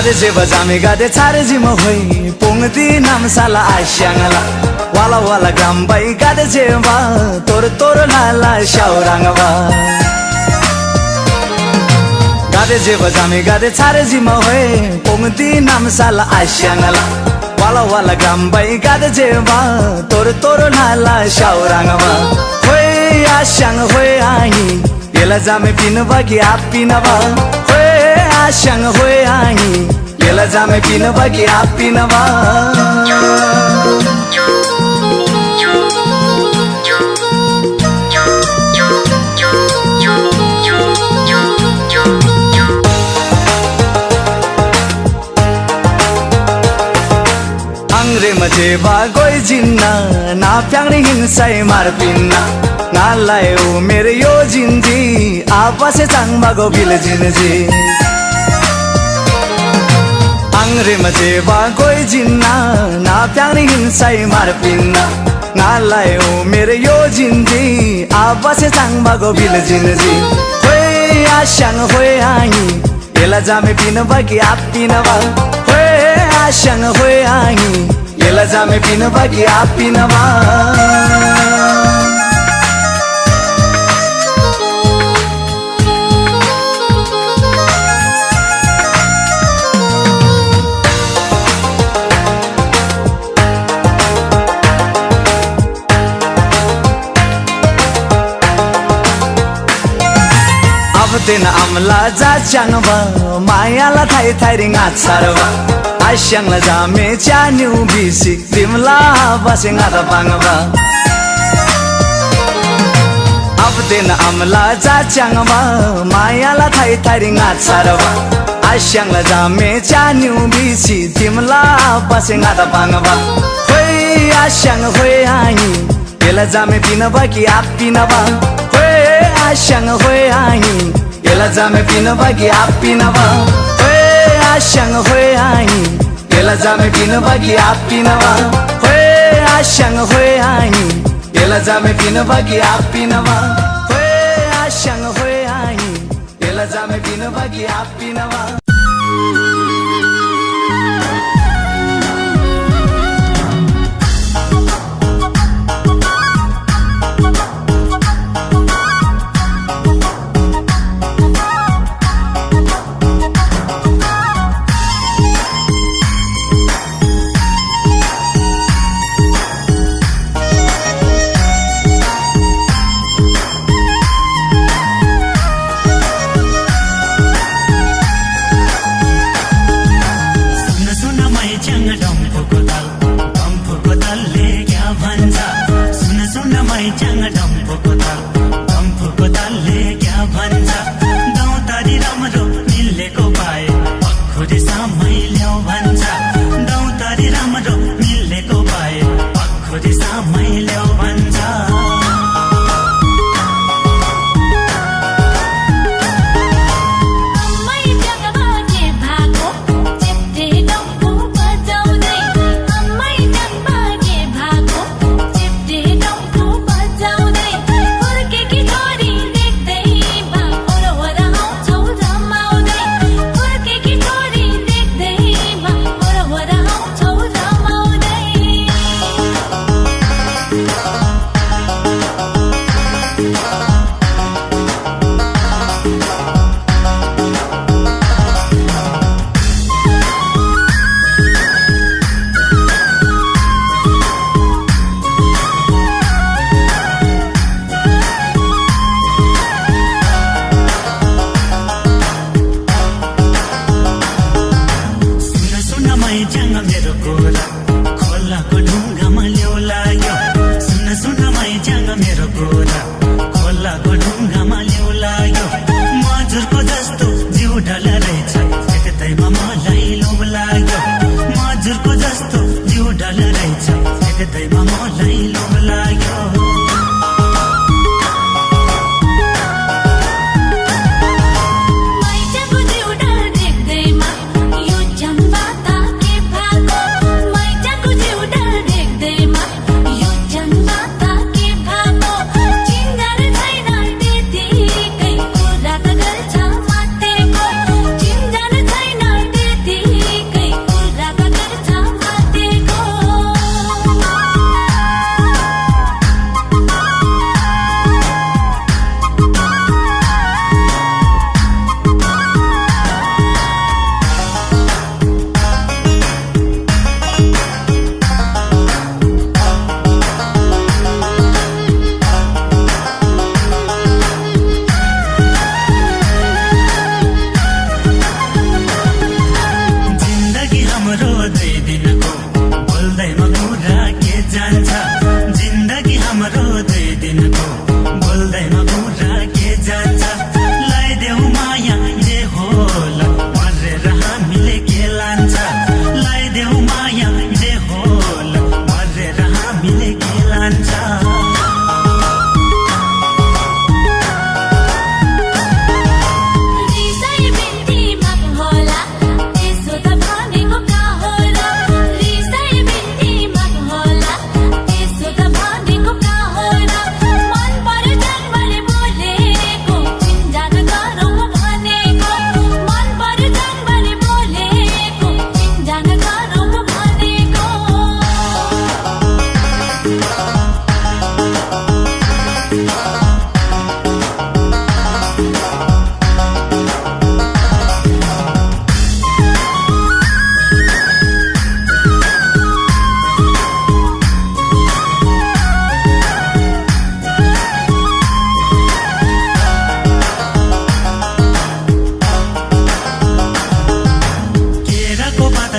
Gade jeba jami gade chare jima hoi pongdi nam sala asyangala wala wala gambai gade jeba tor tor lala shaurangwa Gade jeba jami gade chare jima hoi pongdi nam sala asyangala wala wala gambai gade jeba tor tor lala shaurangwa hoi asyang hoi ai yela jame pinba ki apinaba Asyang hoi ai yela jame pinaba ki apinaba Angre maje ba goi jinna na pyangri hinsai marpinna na layo mere yo jinji apase changma go bil jinji Angre maje ba goi jinna na pyangri hinsai marpinna na layo mere yo jinji apase changma go bil jinji hoi asyang hoi ai yela jame pinaba ki apinaba hoi asyang hoi ai yela jame pinaba ki apinaba Abdena amla ja changba maya la thai thai ring acharwa asyang la jame chanyu bisi dimla basinga da bangba Abdena amla ja changba maya la thai thai ring acharwa asyang la jame chanyu bisi dimla basinga da bangba hoi asyang hoi ai yela jame pinaba ki apinaba Asyang hoi ai yela jame pinaba ki apinaba hoi asyang hoi ai yela jame pinaba ki apinaba hoi asyang hoi ai yela jame pinaba ki apinaba hoi asyang hoi ai yela jame pinaba ki apinaba Ti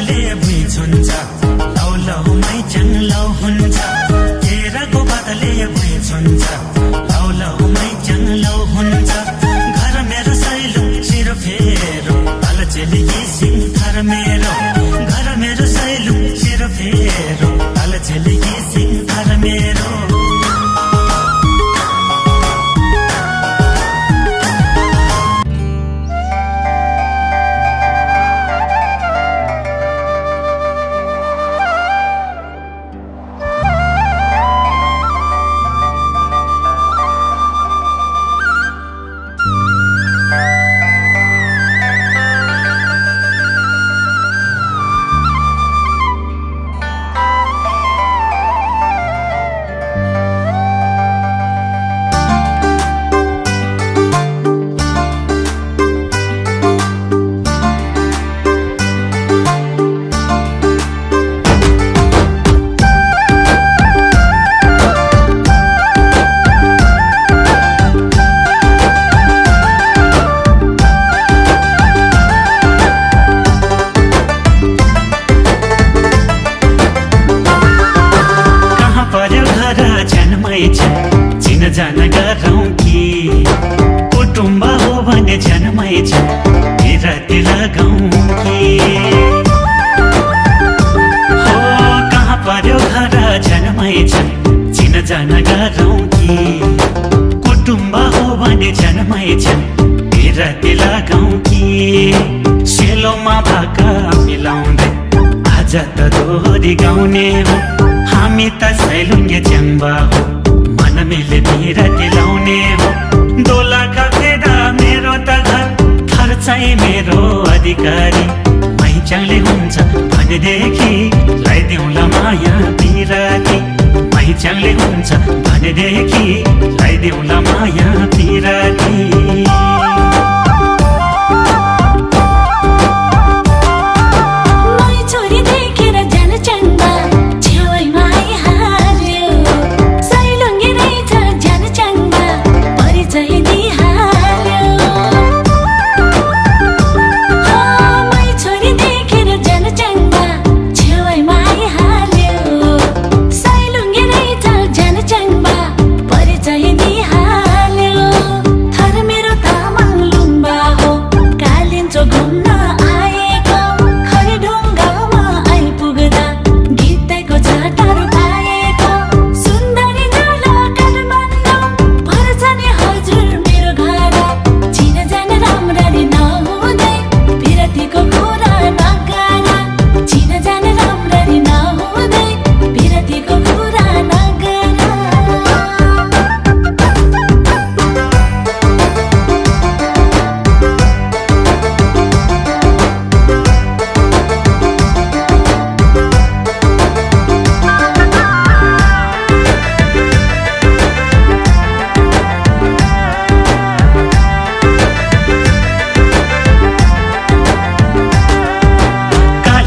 पातले भुइँ छुन्छ लौ लौ मैच्याङ लौ हुन्छ केराको पातले भुइँ छुन्छ लौ लौ मैच्याङ लौ हुन्छ घर मेरो सैलुङ शिर फेरो तल चेलिकी सिङ थर मेरो घर मेरो सैलुङ शिर फेरो तल चेलिकी सिङ थर मेरो चिन जान गरौँ कि कुटुम्ब हो भने झन्मै छ बिराती लगाउँ कि हो कहाँ पर्यो घर झन्मै छ चिन जान गरौँ कि कुटुम्ब हो भने झन्मै छ बिराती लगाउँ कि सेलोमा भाका मिलाउँदै आज त दोहोरी गाउने हो हामी त सैलुङ्गे च्याङ्बा हो मिले बिराती लाउने हो दोलाका फेदा मेरो त घर खर्चाइ मेरो अधिकारी मैच्याङले हुन्छ भनेदेखि लगाइदेऊला माया बिराती मैच्याङले हुन्छ भनेदेखि लगाइदेऊला माया बिराती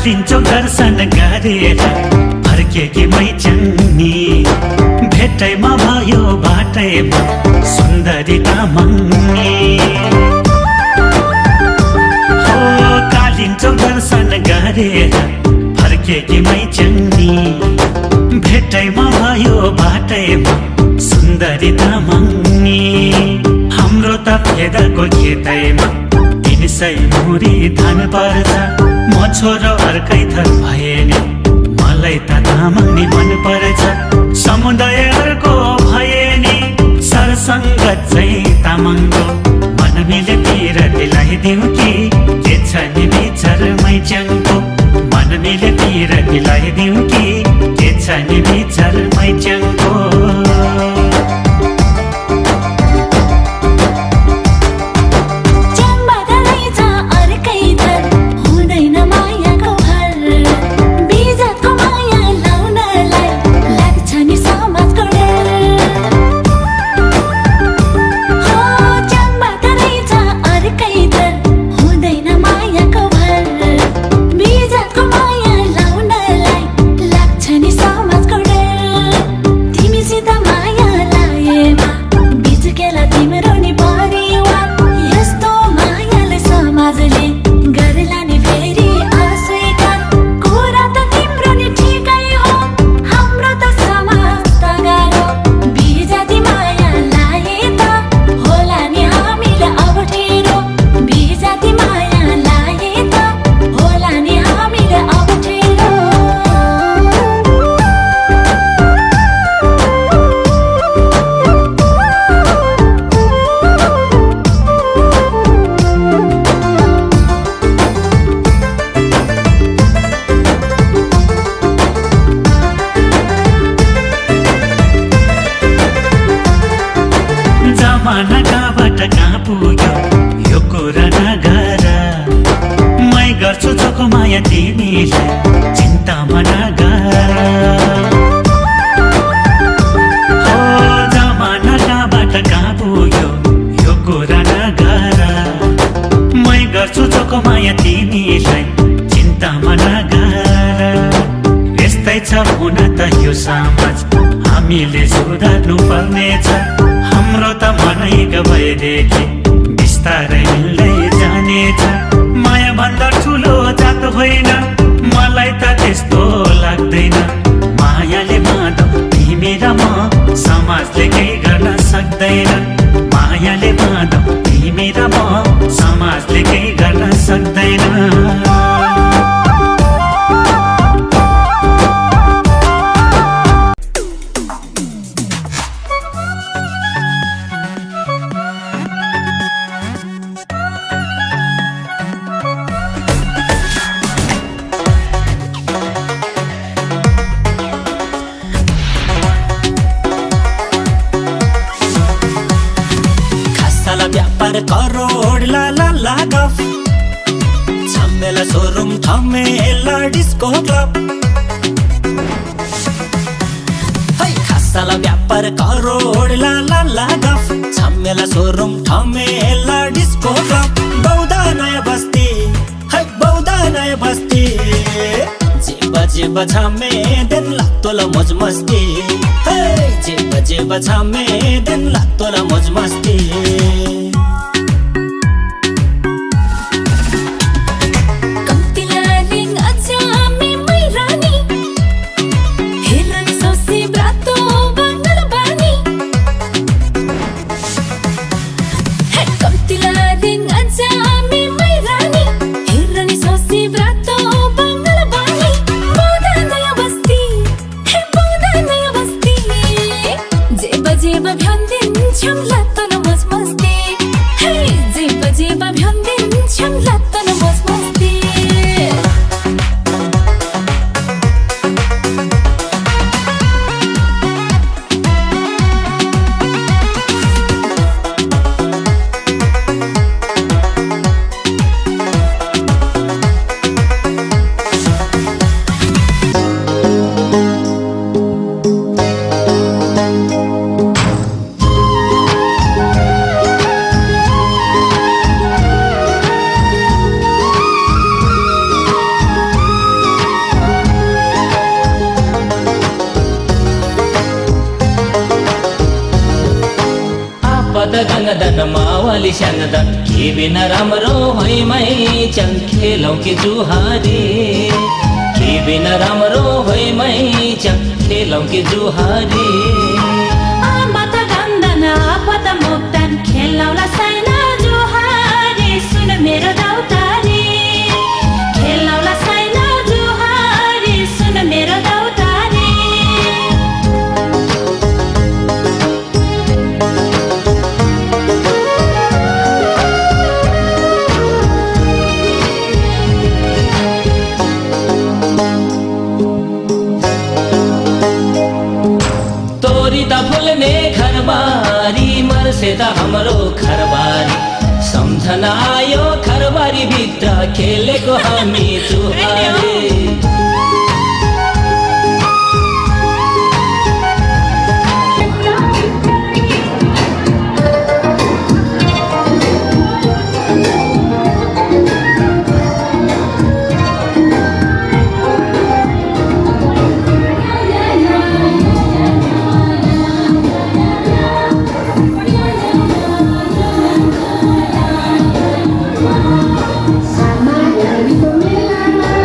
लिन्छौ दर्शन गरेर फर्केकी मैच्याङ्नी भेटैमा भयो बाटैमा सुन्दरी तामाङ्नी हो कालिन्छौ दर्शन गरेर फर्केकी मैच्याङ्नी भेटैमा भयो बाटैमा सुन्दरी तामाङ्नी हाम्रो त फेदाको खेतैमा 300 मुरी धान पर्छ म छोरो अर्कै थर भए नि मलाई त तामाङ्नी मन पर्छ समुदायहरूको भए नि सरसङ्गत चाहिँ तामाङको मन मिले बिराती लगाइदेऊ कि के छ नि विचार मैच्याङको मन मिले बिराती लगाइदेऊ कि के छ नि विचार मैच्याङको माया तिमीलाई चिन्तामा नगर हो जमाना कहाँबाट कहाँ पुग्यो यो कुरा नगर मै गर्छु चोको माया तिमीलाई चिन्तामा नगर यस्तै छ हुन त यो समाज हामीले सुधार्नु पर्नेछ हाम्रो त मनै गएदेखि बिस्तारै मिल्दै जानेछ माया भन्दा ठुलो जात होइन मलाई त त्यस्तो लाग्दैन मायाले बाँधो तिमी र म समाजले केही गर्न सक्दैन मायाले बाँधो तिमी र म समाजले केही गर्न सक्दैन व्यापार करोड ला ला ला गफ छमेला सोरुम थमेला डिस्को क्लब है खासाला व्यापार करोड ला ला ला गफ छमेला सोरुम थमेला डिस्को क्लब बौद्ध नयाँ बस्ती है बौद्ध नयाँ बस्ती जेब छमे दिन लाग्तोला मौज मस्ती है जेब छमे दिन लाग्तोला मौज मस्ती गंगदन मावाली शानदन के बिना राम्रो भैमै चल खेलौं कि जुहारी के बिना राम्रो भैमै चल खेलौं कि जुहारी आमत गंदन आपत मुक्तन खेलौला सैना जुहारी सुन मेरो दौतारी खेलौला सैना जुहारी सुन मेरो दौतारी फुल्ने घरबारी मर्से त हाम्रो घरबारी सम्झना आयो घरबारी भित्र खेलेको हामी Juhari Sama dari pemela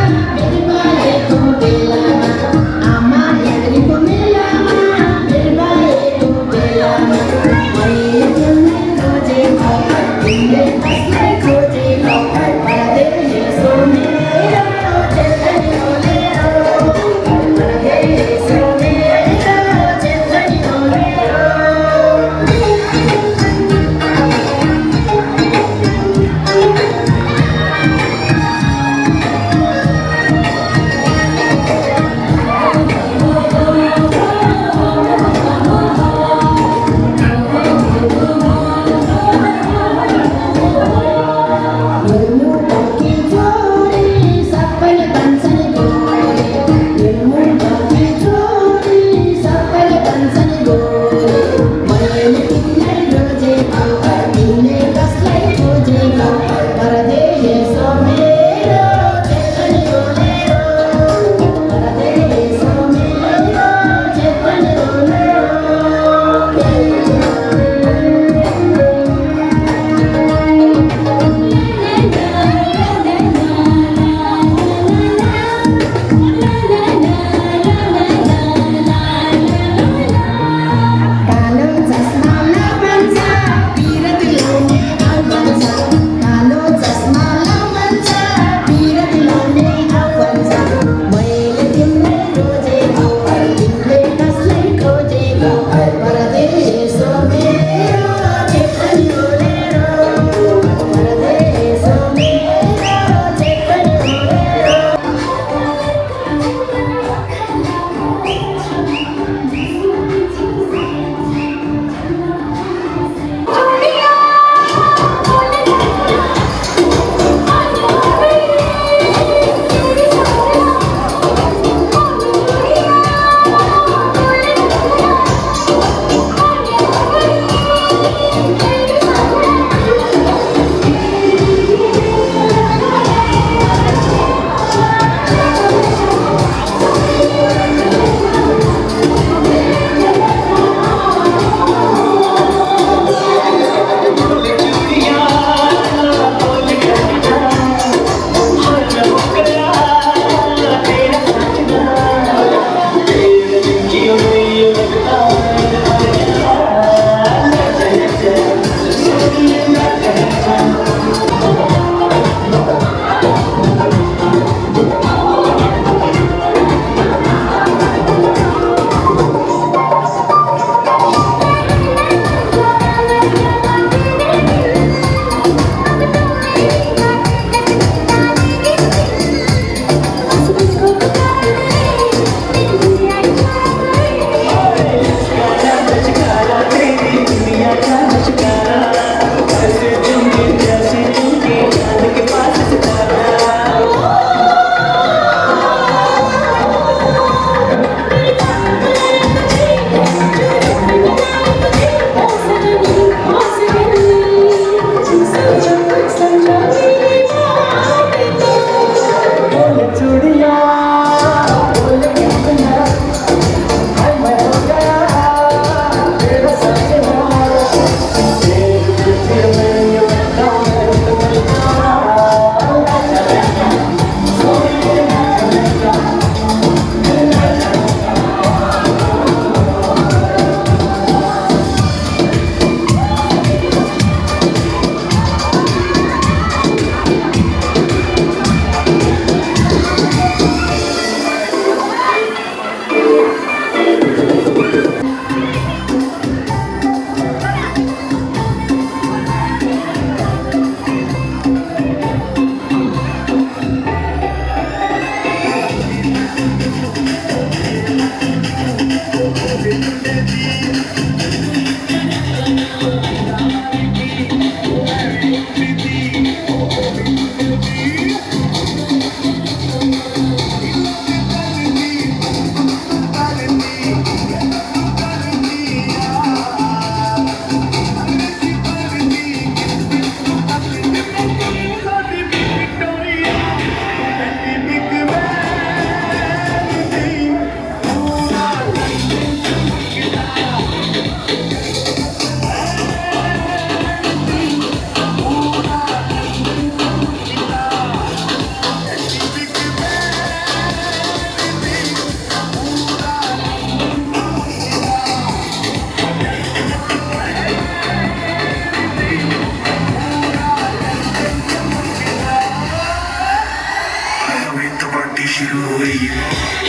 party शुरू हो रही है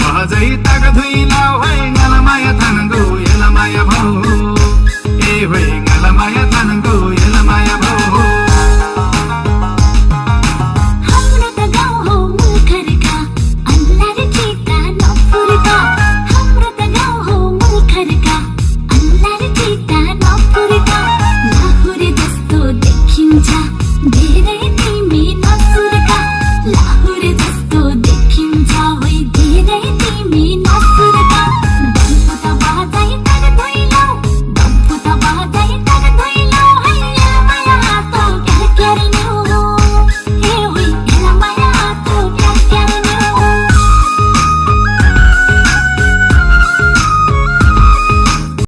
बहजै ताक धुइलाउ